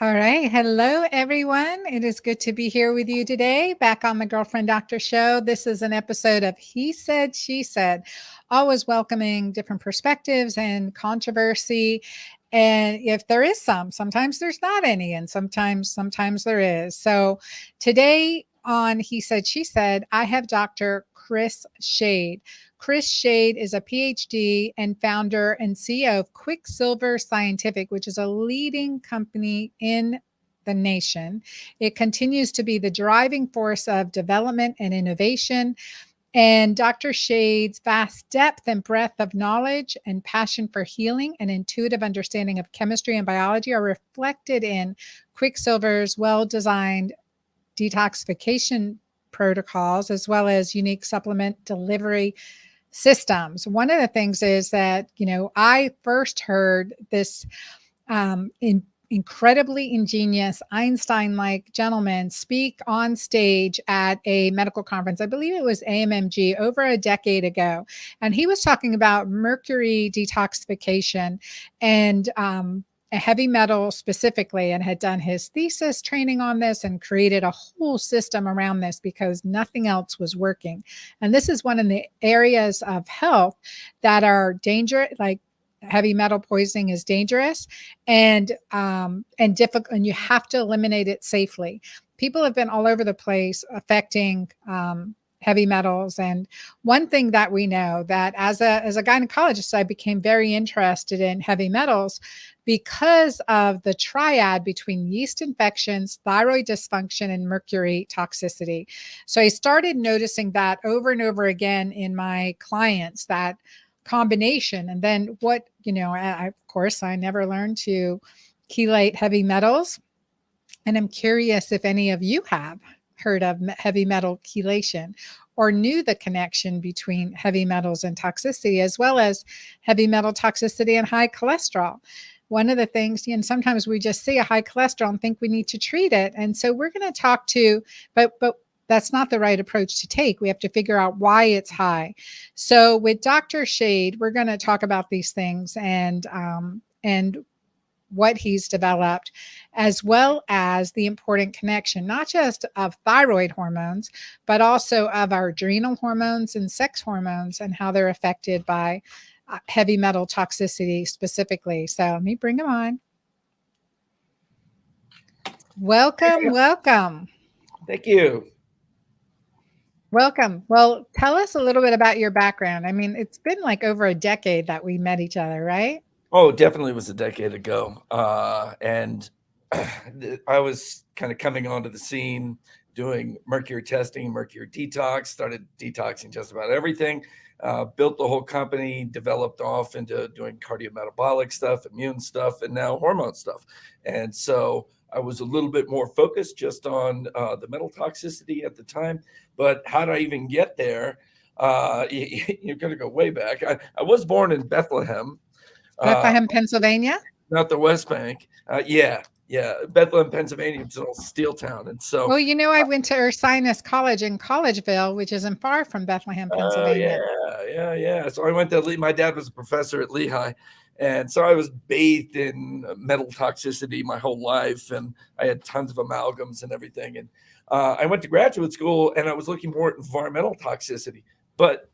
All right. Hello, everyone. It is good to be here with you today, back on the Girlfriend Doctor Show. This is an episode of He Said, She Said, always welcoming different perspectives and controversy. And if there is sometimes there's not any, and sometimes there is. So today on He Said, She Said, I have Dr. Chris Shade. Chris Shade is a PhD and founder and CEO of Quicksilver Scientific, which is a leading company in the nation. It continues to be the driving force of development and innovation. And Dr. Shade's vast depth and breadth of knowledge and passion for healing and intuitive understanding of chemistry and biology are reflected in Quicksilver's well designed detoxification protocols, as well as unique supplement delivery systems. One of the things is that, I first heard this incredibly ingenious Einstein-like gentleman speak on stage at a medical conference. I believe it was AMMG over a decade ago. And he was talking about mercury detoxification and a heavy metal specifically, and had done his thesis training on this and created a whole system around this because nothing else was working. And this is one of the areas of health that are dangerous, like heavy metal poisoning is dangerous and difficult, and you have to eliminate it safely. People have been all over the place affecting heavy metals. And one thing that we know, that as a gynecologist, I became very interested in heavy metals because of the triad between yeast infections, thyroid dysfunction, and mercury toxicity. So I started noticing that over and over again in my clients, that combination. And then of course, I never learned to chelate heavy metals. And I'm curious if any of you have heard of heavy metal chelation or knew the connection between heavy metals and toxicity, as well as heavy metal toxicity and high cholesterol. One of the things, sometimes we just see a high cholesterol and think we need to treat it. And so we're going to talk to, but that's not the right approach to take. We have to figure out why it's high. So with Dr. Shade, we're going to talk about these things and what he's developed, as well as the important connection, not just of thyroid hormones, but also of our adrenal hormones and sex hormones and how they're affected by heavy metal toxicity specifically. So let me bring him on. Welcome. Thank you. Welcome. Well, tell us a little bit about your background. I mean, it's been like over a decade that we met each other, right? Oh, definitely was a decade ago. And I was kind of coming onto the scene doing mercury testing, mercury detox, started detoxing just about everything, built the whole company, developed off into doing cardiometabolic stuff, immune stuff, and now hormone stuff. And so I was a little bit more focused just on the metal toxicity at the time. But how did I even get there? You're going to go way back. I was born in Bethlehem. Bethlehem, Pennsylvania? Not the West Bank. Yeah. Bethlehem, Pennsylvania. It's a little steel town. And so, Well, I went to Ursinus College in Collegeville, which isn't far from Bethlehem, oh, Pennsylvania. yeah. So I went to my dad was a professor at Lehigh. And so I was bathed in metal toxicity my whole life. And I had tons of amalgams and everything. And I went to graduate school and I was looking more at environmental toxicity. But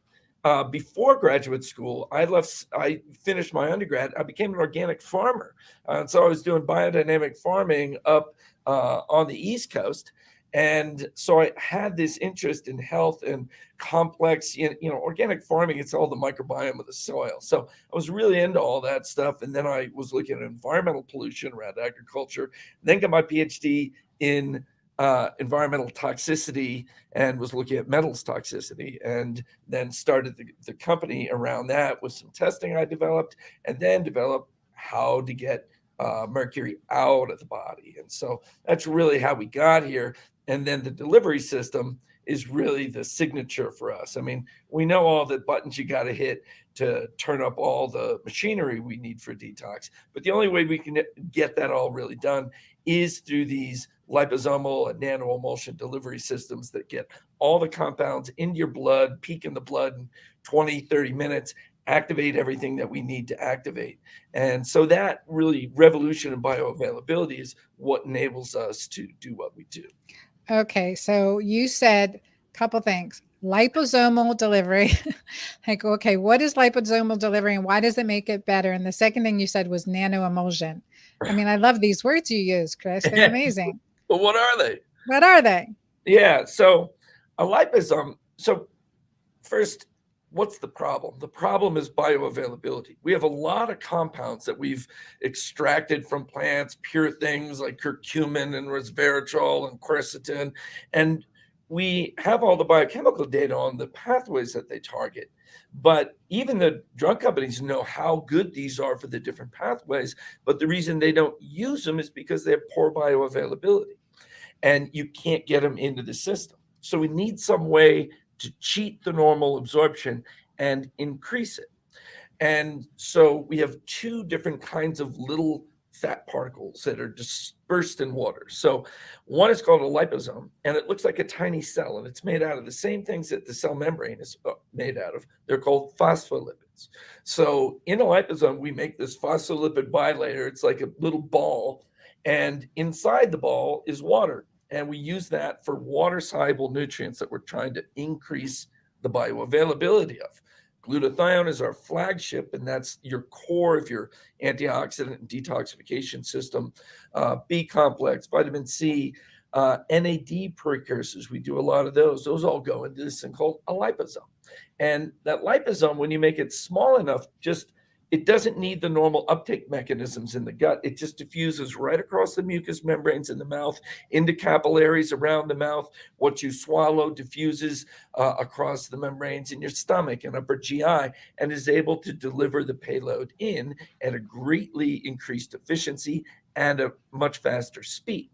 before graduate school, I finished my undergrad. I became an organic farmer. And so I was doing biodynamic farming up on the East Coast. And so I had this interest in health and complex, organic farming. It's all the microbiome of the soil. So I was really into all that stuff. And then I was looking at environmental pollution around agriculture, then got my PhD in environmental toxicity and was looking at metals toxicity, and then started the company around that with some testing I developed, and then developed how to get mercury out of the body. And so that's really how we got here. And then the delivery system is really the signature for us. I mean, we know all the buttons you got to hit to turn up all the machinery we need for detox. But the only way we can get that all really done is through these liposomal and nano-emulsion delivery systems that get all the compounds into your blood, peak in the blood in 20, 30 minutes, activate everything that we need to activate. And so that really revolution in bioavailability is what enables us to do what we do. Okay, so you said a couple things. Liposomal delivery. Like, okay, what is liposomal delivery and why does it make it better? And the second thing you said was nano-emulsion. I mean, I love these words you use, Chris. They're amazing. But what are they? What are they? Yeah, so a liposome. So first, what's the problem? The problem is bioavailability. We have a lot of compounds that we've extracted from plants, pure things like curcumin and resveratrol and quercetin, and we have all the biochemical data on the pathways that they target. But even the drug companies know how good these are for the different pathways. But the reason they don't use them is because they have poor bioavailability and you can't get them into the system. So we need some way to cheat the normal absorption and increase it. And so we have two different kinds of little fat particles that are dispersed in water. So one is called a liposome, and it looks like a tiny cell, and it's made out of the same things that the cell membrane is made out of. They're called phospholipids. So in a liposome, we make this phospholipid bilayer. It's like a little ball, and inside the ball is water. And we use that for water-soluble nutrients that we're trying to increase the bioavailability of. Glutathione is our flagship, and that's your core of your antioxidant and detoxification system. B complex, vitamin C, NAD precursors, we do a lot of those. Those all go into this thing called a liposome. And that liposome, when you make it small enough, it doesn't need the normal uptake mechanisms in the gut. It just diffuses right across the mucous membranes in the mouth, into capillaries around the mouth. What you swallow diffuses across the membranes in your stomach and upper GI, and is able to deliver the payload in at a greatly increased efficiency and a much faster speed.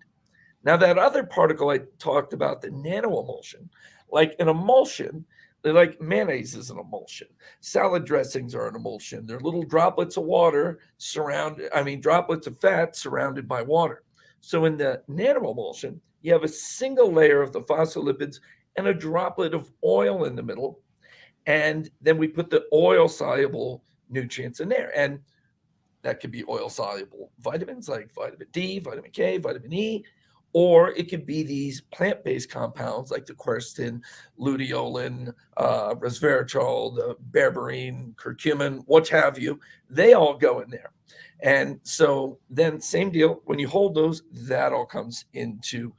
Now, that other particle I talked about, the nano-emulsion, like an emulsion, like mayonnaise is an emulsion. Salad dressings are an emulsion. They're little droplets of water droplets of fat surrounded by water. So in the nano-emulsion, you have a single layer of the phospholipids and a droplet of oil in the middle. And then we put the oil-soluble nutrients in there. And that could be oil-soluble vitamins like vitamin D, vitamin K, vitamin E, or it could be these plant-based compounds like the quercetin, luteolin, resveratrol, the berberine, curcumin, what have you. They all go in there. And so then same deal, when you hold those, that all comes into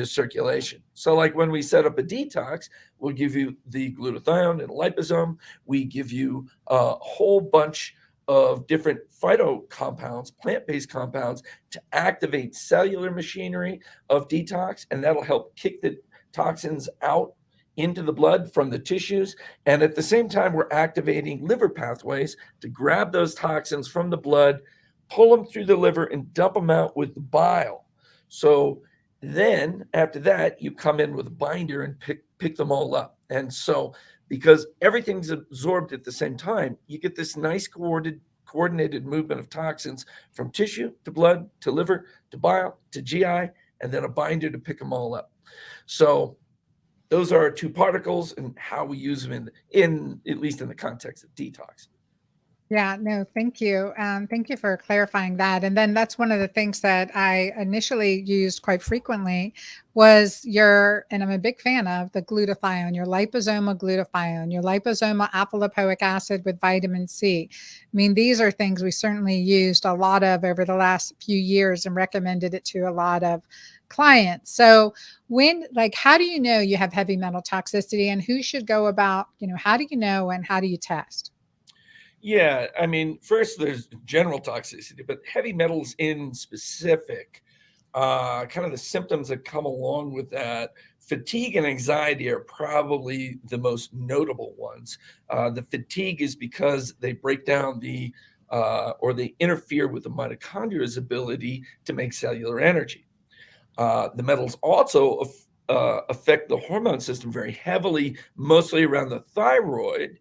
circulation. So like when we set up a detox, we'll give you the glutathione and liposome. We give you a whole bunch of different phyto compounds, plant-based compounds, to activate cellular machinery of detox, and that'll help kick the toxins out into the blood from the tissues. And at the same time, we're activating liver pathways to grab those toxins from the blood, pull them through the liver, and dump them out with the bile. So then after that, you come in with a binder and pick them all up. And so because everything's absorbed at the same time, you get this nice coordinated movement of toxins from tissue to blood to liver to bile to GI, and then a binder to pick them all up. So those are our two particles and how we use them in at least in the context of detox. Yeah, no, thank you. Thank you for clarifying that. And then that's one of the things that I initially used quite frequently was and I'm a big fan of the glutathione, your liposomal glutathione, your liposomal alpha-lipoic acid with vitamin C. I mean, these are things we certainly used a lot of over the last few years and recommended it to a lot of clients. So how do you know you have heavy metal toxicity and who should go about, how do you know and how do you test? Yeah, I mean, first there's general toxicity, but heavy metals in specific, kind of the symptoms that come along with that, fatigue and anxiety are probably the most notable ones. The fatigue is because they break down or they interfere with the mitochondria's ability to make cellular energy. The metals also affect the hormone system very heavily, mostly around the thyroid,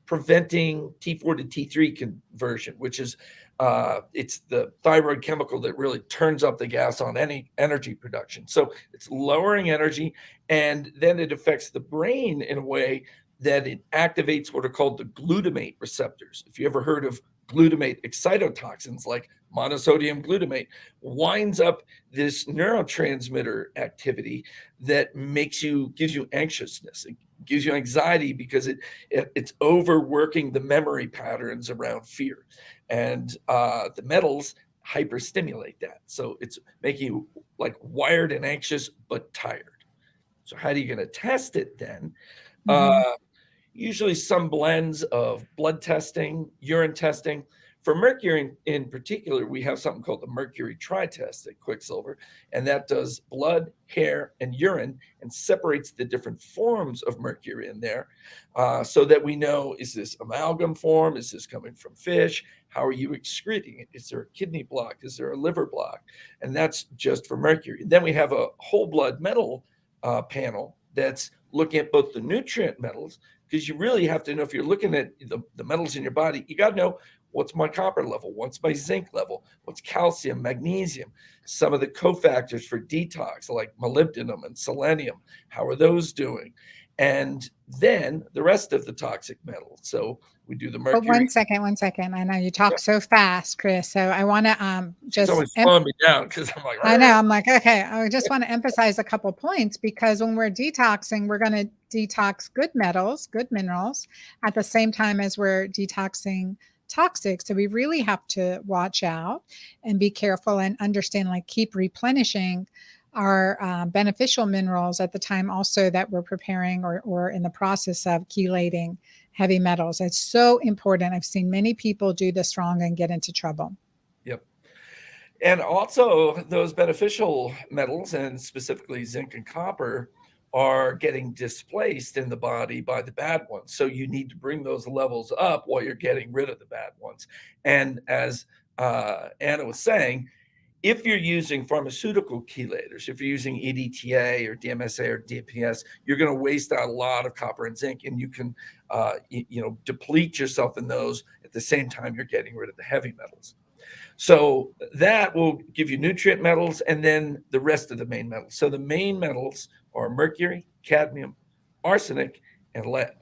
preventing T4 to T3 conversion, which is it's the thyroid chemical that really turns up the gas on any energy production. So it's lowering energy, and then it affects the brain in a way that it activates what are called the glutamate receptors. If you ever heard of glutamate excitotoxins like monosodium glutamate, winds up this neurotransmitter activity that gives you anxiousness. It gives you anxiety because it's overworking the memory patterns around fear. And the metals hyperstimulate that. So it's making you like wired and anxious, but tired. So how are you going to test it then? Mm-hmm. Usually some blends of blood testing, urine testing. For mercury in particular, we have something called the mercury tri-test at Quicksilver, and that does blood, hair, and urine and separates the different forms of mercury in there so that we know, is this amalgam form? Is this coming from fish? How are you excreting it? Is there a kidney block? Is there a liver block? And that's just for mercury. Then we have a whole blood metal panel that's looking at both the nutrient metals, because you really have to know, if you're looking at the metals in your body, you got to know, what's my copper level, what's my zinc level, what's calcium, magnesium, some of the cofactors for detox like molybdenum and selenium, how are those doing? And then the rest of the toxic metals. So we do the But mercury. one second. I know you Yeah, talk so fast, Chris. So I want to she's just always slowing me down because I'm like, I know. I'm like, okay, I just want to emphasize a couple points, because when we're detoxing, we're going to detox good metals, good minerals at the same time as we're detoxing toxic. So we really have to watch out and be careful and understand, like, keep replenishing our beneficial minerals at the time also that we're preparing or in the process of chelating heavy metals. It's so important. I've seen many people do this wrong and get into trouble. yep. And also, those beneficial metals, and specifically zinc and copper, are getting displaced in the body by the bad ones. So you need to bring those levels up while you're getting rid of the bad ones. And as Anna was saying, if you're using pharmaceutical chelators, if you're using EDTA or DMSA or DPS, you're going to waste out a lot of copper and zinc, and you can, deplete yourself in those at the same time you're getting rid of the heavy metals. So that will give you nutrient metals and then the rest of the main metals. So the main metals are mercury, cadmium, arsenic, and lead.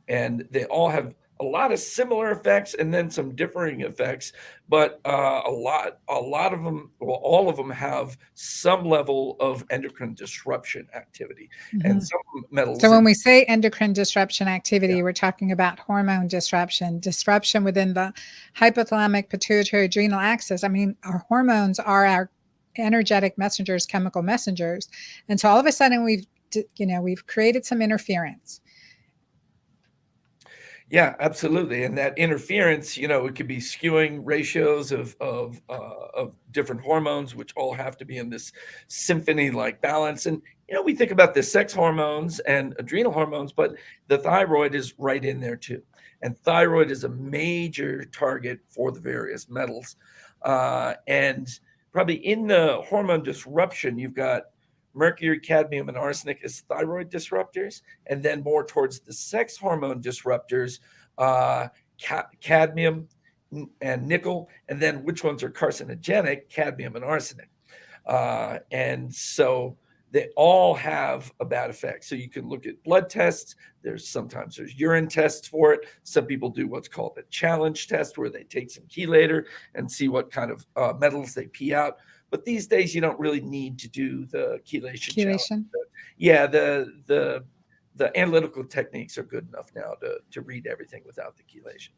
And they all have a lot of similar effects and then some differing effects, but a lot of them, well, all of them have some level of endocrine disruption activity. And Mhm. some So metals, when we say endocrine disruption yeah, activity, we're talking about hormone disruption within the hypothalamic pituitary adrenal axis. I mean, our hormones are our energetic messengers, chemical messengers. And so all of a sudden we've created some interference. yeah, absolutely. And that interference, it could be skewing ratios of different hormones, which all have to be in this symphony-like balance. And we think about the sex hormones and adrenal hormones, but the thyroid is right in there too. And thyroid is a major target for the various metals. And probably in the hormone disruption, you've got mercury, cadmium, and arsenic as thyroid disruptors, and then more towards the sex hormone disruptors, uh, cadmium and nickel, and then which ones are carcinogenic, cadmium and arsenic. And so they all have a bad effect. So you can look at blood tests. Sometimes there's urine tests for it. Some people do what's called a challenge test, where they take some chelator and see what kind of metals they pee out. But these days, you don't really need to do the chelation challenge. Chelation. Yeah, the analytical techniques are good enough now to read everything without the chelation.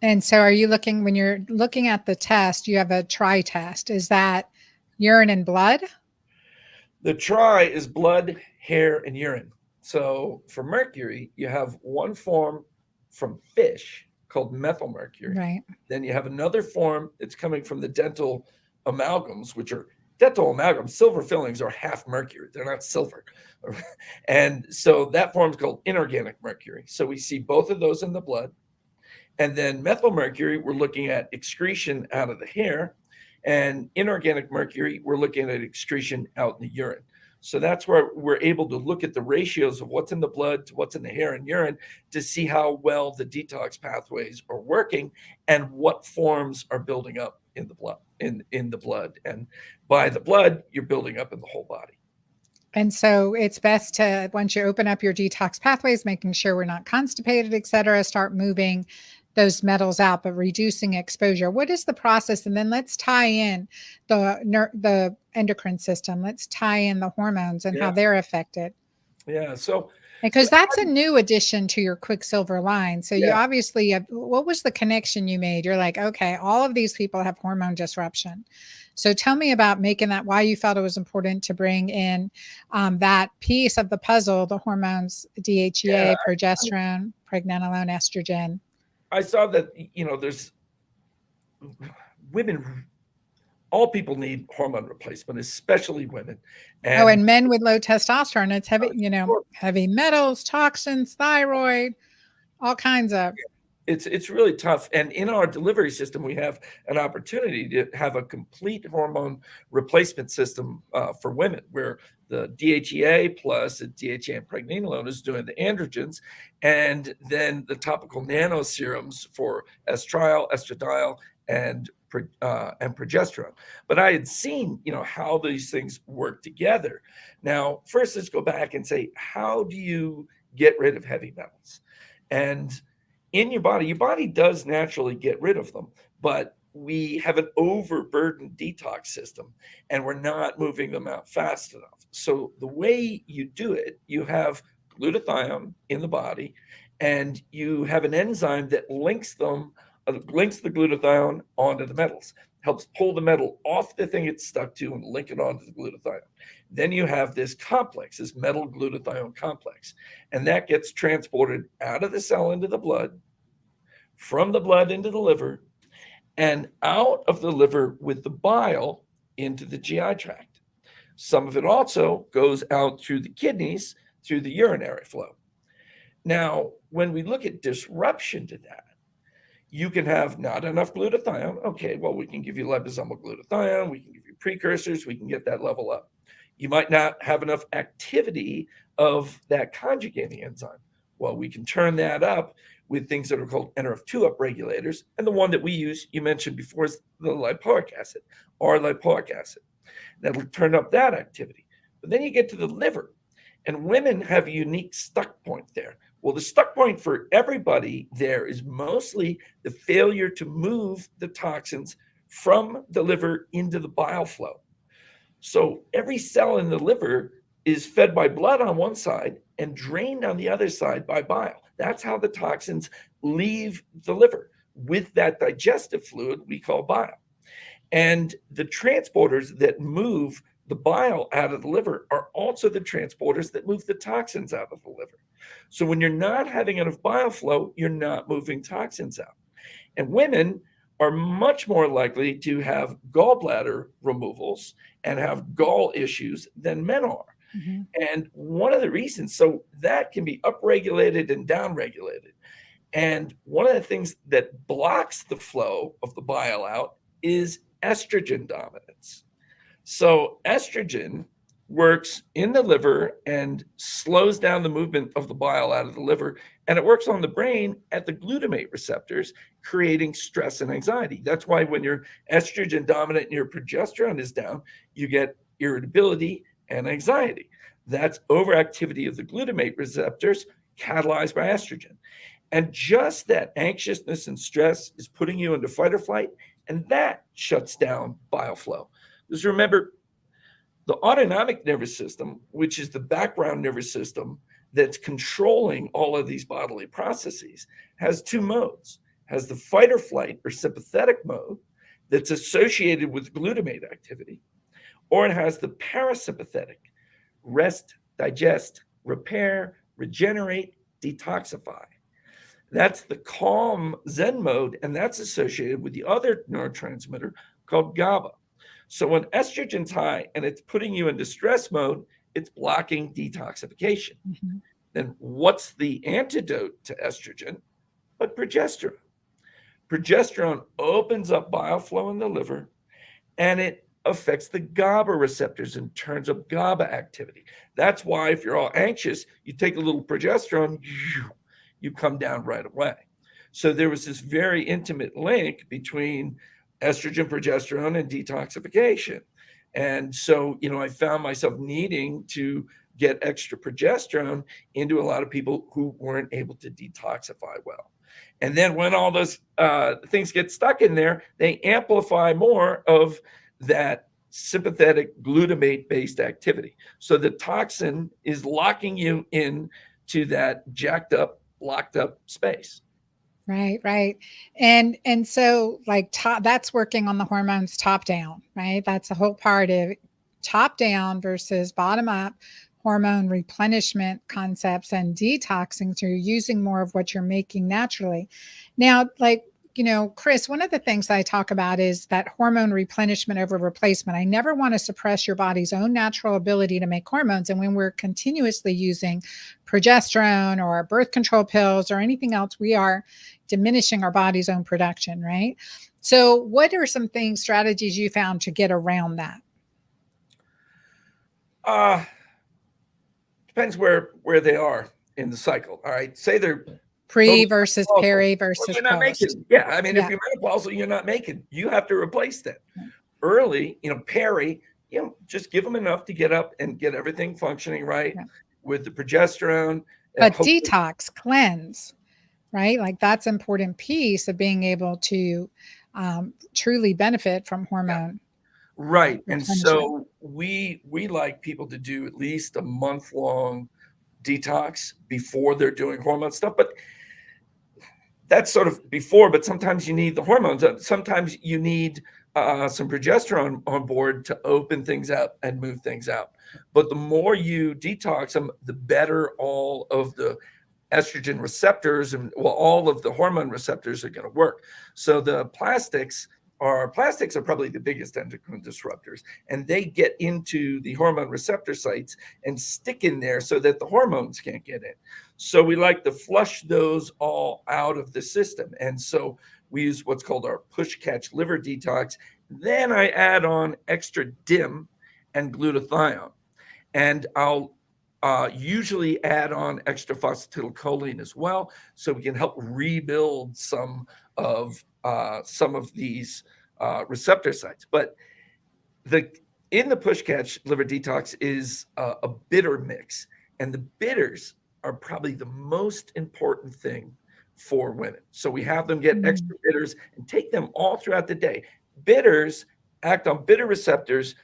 And so when you're looking at the test, you have a tri test. Is that urine and blood? The tri is blood, hair, and urine. So for mercury, you have one form from fish called methylmercury. Right. Then you have another form that's coming from the dental amalgams, which are dental amalgams. Silver fillings are half mercury, they're not silver. And so that form is called inorganic mercury. So we see both of those in the blood. And then methylmercury, we're looking at excretion out of the hair. And inorganic mercury, we're looking at excretion out in the urine. So that's where we're able to look at the ratios of what's in the blood to what's in the hair and urine to see how well the detox pathways are working and what forms are building up in the blood. In the blood. And by the blood, you're building up in the whole body. And so it's best to, once you open up your detox pathways, making sure we're not constipated, et cetera, start moving those metals out, but reducing exposure. What is the process? And then let's tie in the endocrine system. Let's tie in the hormones and how Yeah. they're affected. Yeah. So, Because that's a new addition to your Quicksilver line. So you yeah. obviously have, what was the connection you made? You're like, okay, all of these people have hormone disruption. So tell me about making that, why you felt it was important to bring in that piece of the puzzle, the hormones, Yeah. DHEA, progesterone, pregnenolone, estrogen. I saw that, there's women, all people need hormone replacement, especially women. Oh, And and men with low testosterone, it's heavy, sure, heavy metals, toxins, thyroid, all kinds of. it's really tough. And in our delivery system, we have an opportunity to have a complete hormone replacement system for women, where the DHEA plus the DHEA and pregnenolone is doing the androgens, and then the topical nano serums for estriol, estradiol, and progesterone. But I had seen, how these things work together. Now, first, let's go back and say, how do you get rid of heavy metals? And in your body does naturally get rid of them, but we have an overburdened detox system and we're not moving them out fast enough. So the way you do it, you have glutathione in the body and you have an enzyme that links the glutathione onto the metals, helps pull the metal off the thing it's stuck to and link it onto the glutathione. Then you have this complex, this metal glutathione complex, and that gets transported out of the cell into the blood, from the blood into the liver, and out of the liver with the bile into the GI tract. Some of it also goes out through the kidneys, through the urinary flow. Now, when we look at disruption to that, you can have not enough glutathione. Okay, well, we can give you liposomal glutathione, we can give you precursors, we can get that level up. You might not have enough activity of that conjugating enzyme. Well, we can turn that up with things that are called NRF2 upregulators. And the one that we use, you mentioned before, is the lipoic acid, or lipoic acid. That'll turn up that activity. But then you get to the liver, and women have a unique stuck point there. Well, the stuck point for everybody there is mostly the failure to move the toxins from the liver into the bile flow. So every cell in the liver is fed by blood on one side and drained on the other side by bile. That's how the toxins leave the liver with that digestive fluid we call bile. And the transporters that move the bile out of the liver are also the transporters that move the toxins out of the liver. So when you're not having enough bile flow, you're not moving toxins out. And women are much more likely to have gallbladder removals and have gall issues than men are. Mm-hmm. And one of the reasons, so that can be upregulated and downregulated. And one of the things that blocks the flow of the bile out is estrogen dominance. So estrogen works in the liver and slows down the movement of the bile out of the liver, and it works on the brain at the glutamate receptors, creating stress and anxiety. That's why when you're estrogen dominant and your progesterone is down, you get irritability and anxiety. That's overactivity of the glutamate receptors catalyzed by estrogen. And just that anxiousness and stress is putting you into fight or flight, and that shuts down bile flow. Because remember, the autonomic nervous system, which is the background nervous system that's controlling all of these bodily processes, has two modes. Has the fight or flight or sympathetic mode that's associated with glutamate activity, or it has the parasympathetic, rest, digest, repair, regenerate, detoxify. That's the calm Zen mode, and that's associated with the other neurotransmitter called GABA. So when estrogen's high and it's putting you into stress mode, it's blocking detoxification. Mm-hmm. Then what's the antidote to estrogen but progesterone? Progesterone opens up bile flow in the liver, and it affects the GABA receptors and turns up GABA activity. That's why if you're all anxious, you take a little progesterone, you come down right away. So there was this very intimate link between estrogen, progesterone, and detoxification. And so, I found myself needing to get extra progesterone into a lot of people who weren't able to detoxify well. And then when all those things get stuck in there, they amplify more of that sympathetic glutamate-based activity. So the toxin is locking you in to that jacked up, locked up space. Right, right. And so like that's working on the hormones top down, right? That's a whole part of top down versus bottom up hormone replenishment concepts and detoxing. So you're using more of what you're making naturally. Now, like, Chris, one of the things I talk about is that hormone replenishment over replacement. I never want to suppress your body's own natural ability to make hormones. And when we're continuously using progesterone or birth control pills or anything else, we are diminishing our body's own production, right? So, what are some things, strategies you found to get around that? Depends where they are in the cycle. All right, say they're Pre totally versus menopausal. peri Well, versus you're not post. making. Yeah, I mean, if Yeah. you're menopausal, you're not making. You have to replace that. Early, peri, just give them enough to get up and get everything functioning right Yeah. with the progesterone. But detox, cleanse, right? Like that's an important piece of being able to truly benefit from Yeah. hormone Right. And replenishment. so we like people to do at least a month-long detox before they're doing hormone stuff. But that's sort of before, but sometimes you need the hormones. Sometimes you need some progesterone on board to open things up and move things out. But the more you detox them, the better all of the estrogen receptors and all of the hormone receptors are going to work. So the plastics are probably the biggest endocrine disruptors, and they get into the hormone receptor sites and stick in there so that the hormones can't get in. So we like to flush those all out of the system. And so we use what's called our push catch liver detox. Then I add on extra DIM and glutathione. And I'll usually add on extra phosphatidylcholine as well, so we can help rebuild some of these receptor sites. But in the push catch liver detox is a bitter mix, and the bitters are probably the most important thing for women. So we have them get extra bitters and take them all throughout the day. Bitters act on bitter receptors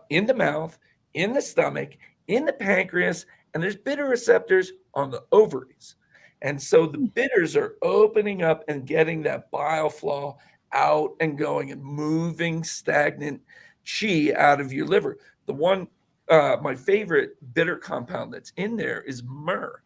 in the mouth, in the stomach, in the pancreas, and there's bitter receptors on the ovaries. And so the bitters are opening up and getting that bile flow out and going and moving stagnant chi out of your liver. The one, my favorite bitter compound that's in there is myrrh.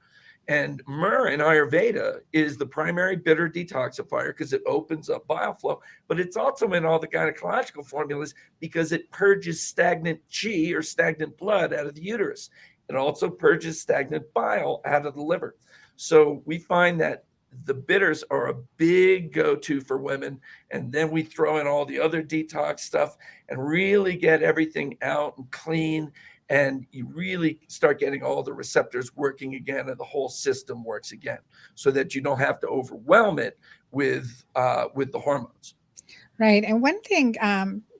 And myrrh in Ayurveda is the primary bitter detoxifier because it opens up bile flow, but it's also in all the gynecological formulas because it purges stagnant chi or stagnant blood out of the uterus. It also purges stagnant bile out of the liver. So we find that the bitters are a big go-to for women. And then we throw in all the other detox stuff and really get everything out and clean. And you really start getting all the receptors working again, and the whole system works again, so that you don't have to overwhelm it with the hormones. Right. And one thing,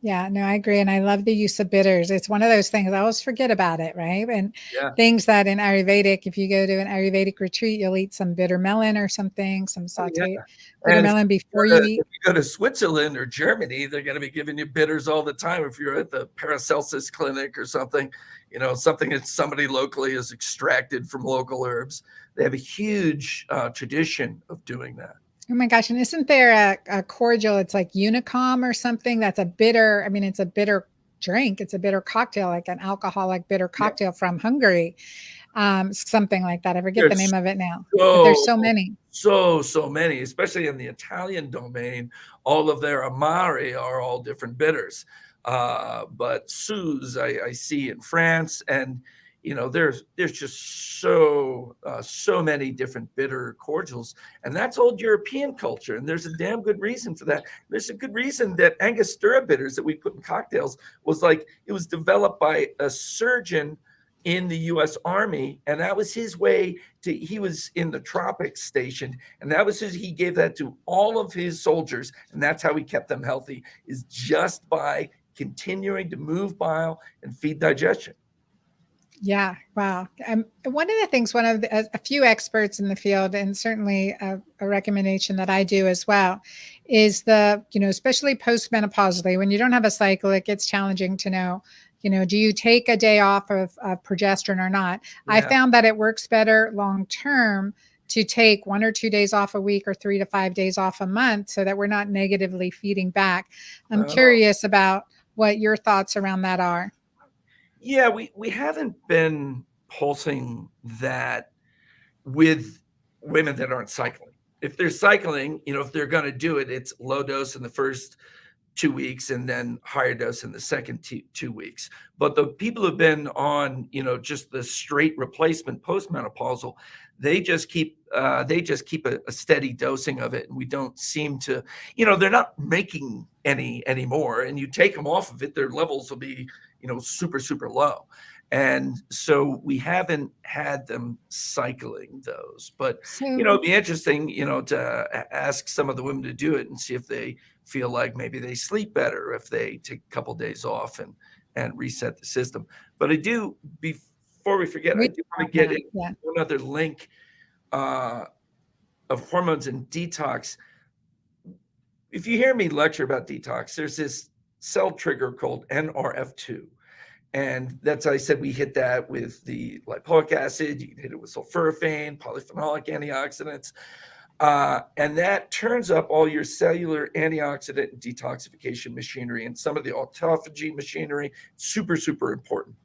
yeah, no, I agree. And I love the use of bitters. It's one of those things I always forget about it, right? And things that in Ayurvedic, if you go to an Ayurvedic retreat, you'll eat some bitter melon or something, some sauteed bitter melon before you eat. If you go to Switzerland or Germany, they're going to be giving you bitters all the time. If you're at the Paracelsus clinic or something, something that somebody locally has extracted from local herbs, they have a huge tradition of doing that. Oh my gosh. And isn't there a cordial? It's like Unicom or something that's a bitter. I mean, it's a bitter drink. It's a bitter cocktail, like an alcoholic bitter cocktail from Hungary. Something like that. I forget the name of it now. But there's so many. So many, especially in the Italian domain. All of their Amari are all different bitters. But Suze, I see in France, and there's just so many different bitter cordials, and that's old European culture, and there's a damn good reason for that. There's a good reason that Angostura bitters that we put in cocktails it was developed by a surgeon in the U.S. Army, and that was his way he was in the tropics stationed, and he gave that to all of his soldiers, and that's how he kept them healthy, is just by continuing to move bile and feed digestion. Yeah, wow. One of the things, a few experts in the field, and certainly a recommendation that I do as well, is especially postmenopausally, when you don't have a cycle, it gets challenging to know, do you take a day off of progesterone or not? I Yeah. found that it works better long term to take 1 or 2 days off a week or 3 to 5 days off a month so that we're not negatively feeding back. I'm Oh, curious about what your thoughts around that are. yeah, we haven't been pulsing that with women that aren't cycling. If they're cycling, if they're going to do it, it's low dose in the first 2 weeks and then higher dose in the second 2 weeks. But the people who've been on, just the straight replacement postmenopausal, they just keep a steady dosing of it, and we don't seem to, they're not making any anymore. And you take them off of it, their levels will be, super super low. And so we haven't had them cycling those, but So it'd be interesting, to ask some of the women to do it and see if they feel like maybe they sleep better if they take a couple days off and reset the system. But before we forget, I we do want on to get that, in yeah. one other link uh, of hormones and detox. If you hear me lecture about detox, there's this cell trigger called NRF2. And that's how I said we hit that with the lipoic acid. You can hit it with sulforaphane, polyphenolic antioxidants. And that turns up all your cellular antioxidant and detoxification machinery and some of the autophagy machinery. Super, super important.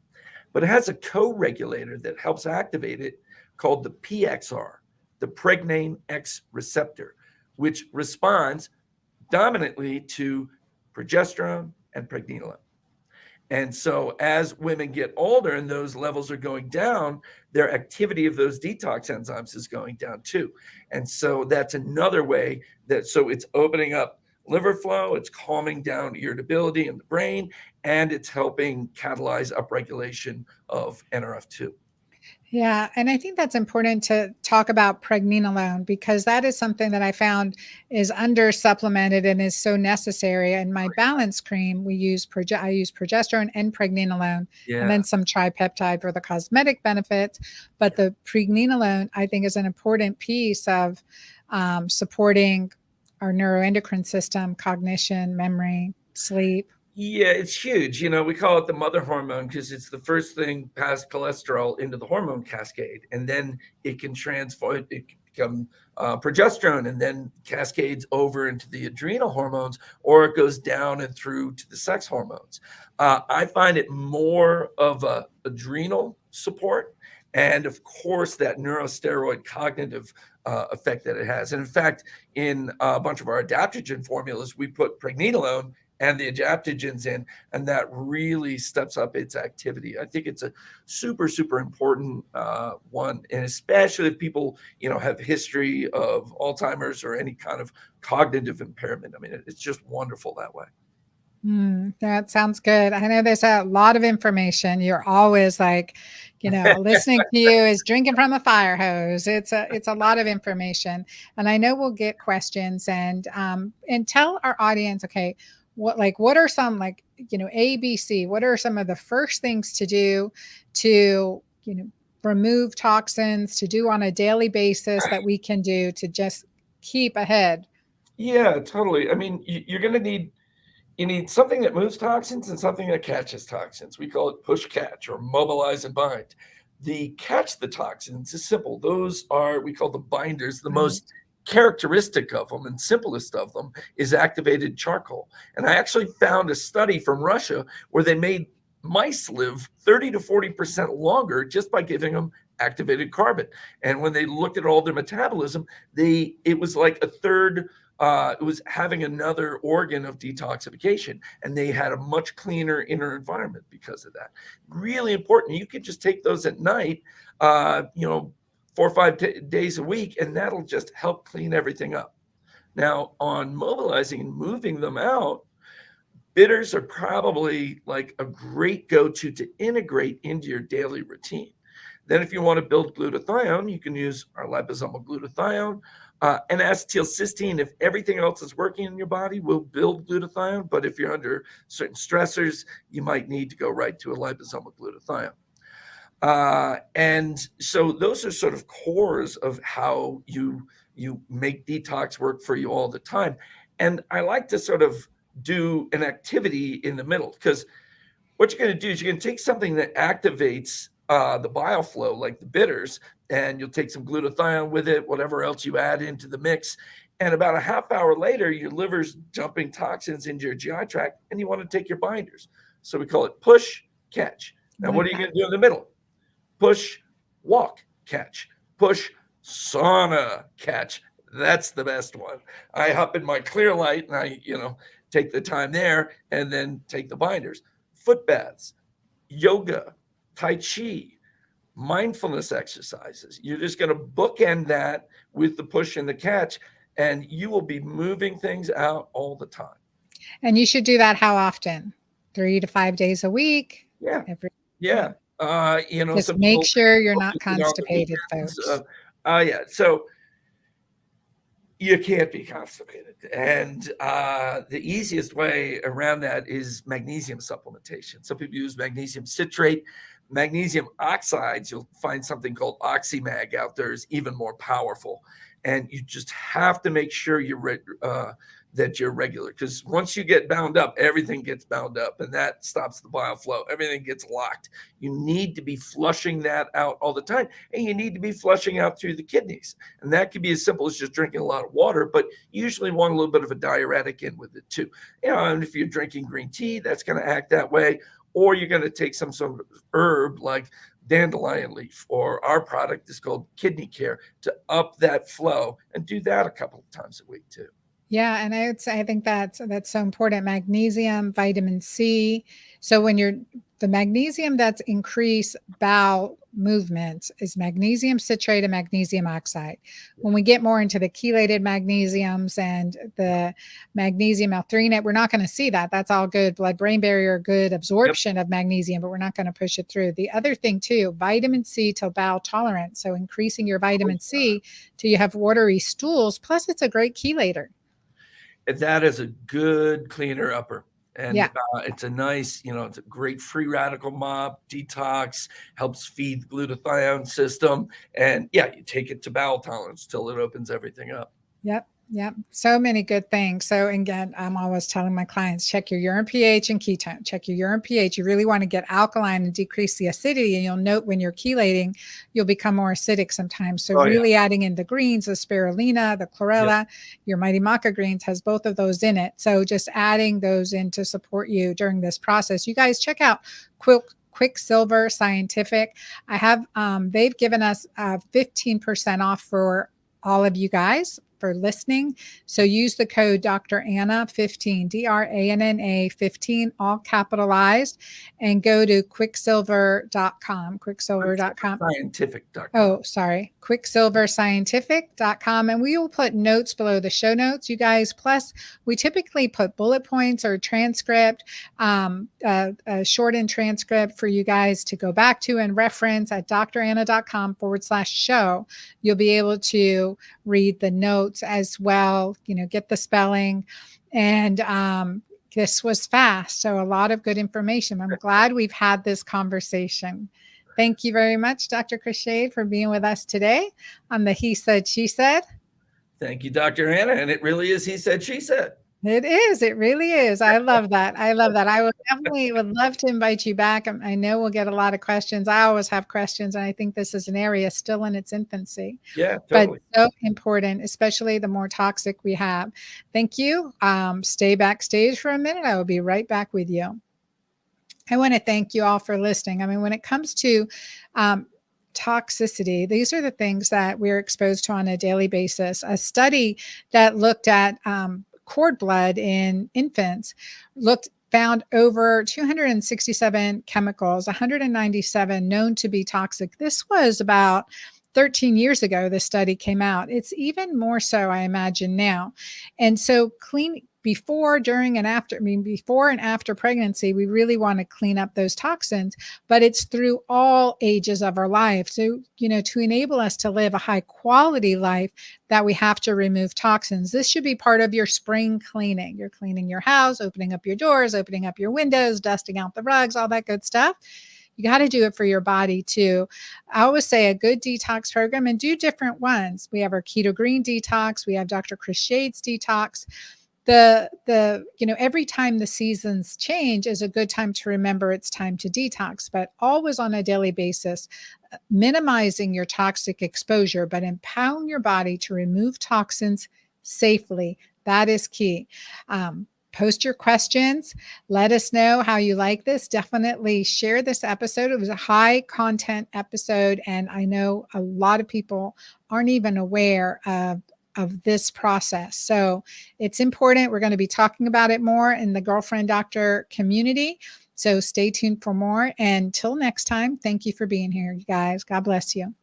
But it has a co-regulator that helps activate it called the PXR, the pregnane X receptor, which responds dominantly to progesterone and pregnenolone. And so as women get older and those levels are going down, their activity of those detox enzymes is going down too. And so that's another way so it's opening up liver flow, it's calming down irritability in the brain, and it's helping catalyze upregulation of NRF2. Yeah, and I think that's important to talk about pregnenolone because that is something that I found is under supplemented and is so necessary. In my balance cream, I use progesterone and pregnenolone, and Yeah. then some tripeptide for the cosmetic benefits. But the pregnenolone, I think, is an important piece of supporting our neuroendocrine system, cognition, memory, sleep. Yeah, it's huge. We call it the mother hormone because it's the first thing past cholesterol into the hormone cascade. And then it can transform, it can become progesterone and then cascades over into the adrenal hormones, or it goes down and through to the sex hormones. I find it more of a adrenal support. And of course, that neurosteroid cognitive effect that it has. And in fact, in a bunch of our adaptogen formulas, we put pregnenolone and the adaptogens in, and that really steps up its activity. I think it's a super, super important one, and especially if people, have history of Alzheimer's or any kind of cognitive impairment. I mean, it's just wonderful that way. That sounds good. I know there's a lot of information. You're always like, listening to you is drinking from a fire hose. It's a lot of information, and I know we'll get questions and tell our audience, okay, what are some ABC? What are some of the first things to do to remove toxins to do on a daily basis that we can do to just keep ahead? Yeah, totally. I mean, you're going to need something that moves toxins and something that catches toxins. We call it push catch or mobilize and bind. The catch the toxins is simple. Those are, we call the binders. The Right. most characteristic of them and simplest of them is activated charcoal. And I actually found a study from Russia where they made mice live 30 to 40% longer just by giving them activated carbon. And when they looked at all their metabolism, it was like a third, it was having another organ of detoxification, and they had a much cleaner inner environment because of that. Really important. You could just take those at night, 4 or 5 days a week, and that'll just help clean everything up. Now, on mobilizing and moving them out, bitters are probably like a great go-to to integrate into your daily routine. Then if you want to build glutathione, you can use our liposomal glutathione. And acetylcysteine, if everything else is working in your body, will build glutathione. But if you're under certain stressors, you might need to go right to a liposomal glutathione. And so those are sort of cores of how you make detox work for you all the time. And I like to sort of do an activity in the middle, because what you're going to do is you're going to take something that activates the bile flow, like the bitters, and you'll take some glutathione with it, whatever else you add into the mix. And about a half hour later, your liver's dumping toxins into your GI tract, and you want to take your binders. So we call it push, catch. Now, what are you going to do in the middle? Push, walk, catch. Push, sauna, catch. That's the best one. I hop in my clear light and I, take the time there and then take the binders. Foot baths, yoga, Tai Chi, mindfulness exercises. You're just going to bookend that with the push and the catch, and you will be moving things out all the time. And you should do that how often? 3 to 5 days a week? Yeah. Just make sure you're not constipated, folks. So you can't be constipated. And the easiest way around that is magnesium supplementation. Some people use magnesium citrate. Magnesium oxides, you'll find something called Oxymag out there, is even more powerful. And you just have to make sure that you're regular, because once you get bound up, everything gets bound up, and that stops the bile flow. Everything gets locked. You need to be flushing that out all the time, and you need to be flushing out through the kidneys. And that can be as simple as just drinking a lot of water, but you usually want a little bit of a diuretic in with it too. And if you're drinking green tea, that's going to act that way. Or you're going to take some sort of herb like dandelion leaf, or our product is called Kidney Care, to up that flow, and do that a couple of times a week too. Yeah, and I think that's so important. Magnesium, vitamin C. So when the magnesium that's increased bowel movements is magnesium citrate and magnesium oxide. When we get more into the chelated magnesiums and the magnesium L-threonate, we're not going to see that. That's all good blood-brain barrier, good absorption of magnesium, but we're not going to push it through. The other thing too, vitamin C to bowel tolerance. So increasing your vitamin C till you have watery stools. Plus, it's a great chelator. That is a good cleaner upper. And it's a nice, it's a great free radical mop, detox, helps feed the glutathione system. And you take it to bowel tolerance till it opens everything up. Yep. So many good things. So again, I'm always telling my clients, check your urine pH and ketone. Check your urine pH. You really want to get alkaline and decrease the acidity. And you'll note when you're chelating, you'll become more acidic sometimes. So adding in the greens, the spirulina, the chlorella, your mighty maca greens has both of those in it. So just adding those in to support you during this process. You guys check out Quicksilver Scientific. I have, they've given us 15% off for all of you guys for listening. So use the code Dr. Anna 15, DRANNA 15, all capitalized, and go to quicksilver.com, quicksilver.com. Scientific.com. Oh, sorry. Quicksilverscientific.com. And we will put notes below the show notes, you guys. Plus, we typically put bullet points or transcript, a shortened transcript for you guys to go back to and reference at dranna.com/show. You'll be able to read the notes as well, get the spelling. And this was fast. So a lot of good information. I'm glad we've had this conversation. Thank you very much, Dr. Crochet, for being with us today on the He Said, She Said. Thank you, Dr. Anna. And it really is He Said, She Said. It is. It really is. I love that. I would love to invite you back. I know we'll get a lot of questions. I always have questions, and I think this is an area still in its infancy. Yeah, totally. But so important, especially the more toxic we have. Thank you. Stay backstage for a minute. I will be right back with you. I want to thank you all for listening. I mean, when it comes to toxicity, these are the things that we're exposed to on a daily basis. A study that looked at cord blood in infants found over 267 chemicals, 197 known to be toxic. This was about 13 years ago, this study came out. It's even more so, I imagine, now. And so before, during, and after. I mean, before and after pregnancy, we really want to clean up those toxins, but it's through all ages of our life. So, to enable us to live a high quality life, that we have to remove toxins. This should be part of your spring cleaning. You're cleaning your house, opening up your doors, opening up your windows, dusting out the rugs, all that good stuff. You got to do it for your body too. I always say a good detox program, and do different ones. We have our keto green detox. We have Dr. Chris Shade's detox. Every time the seasons change is a good time to remember it's time to detox, but always on a daily basis, minimizing your toxic exposure, but empowering your body to remove toxins safely. That is key. Post your questions. Let us know how you like this. Definitely share this episode. It was a high content episode, and I know a lot of people aren't even aware of this process. So it's important. We're going to be talking about it more in the Girlfriend Doctor community. So stay tuned for more. And until next time, thank you for being here, you guys. God bless you.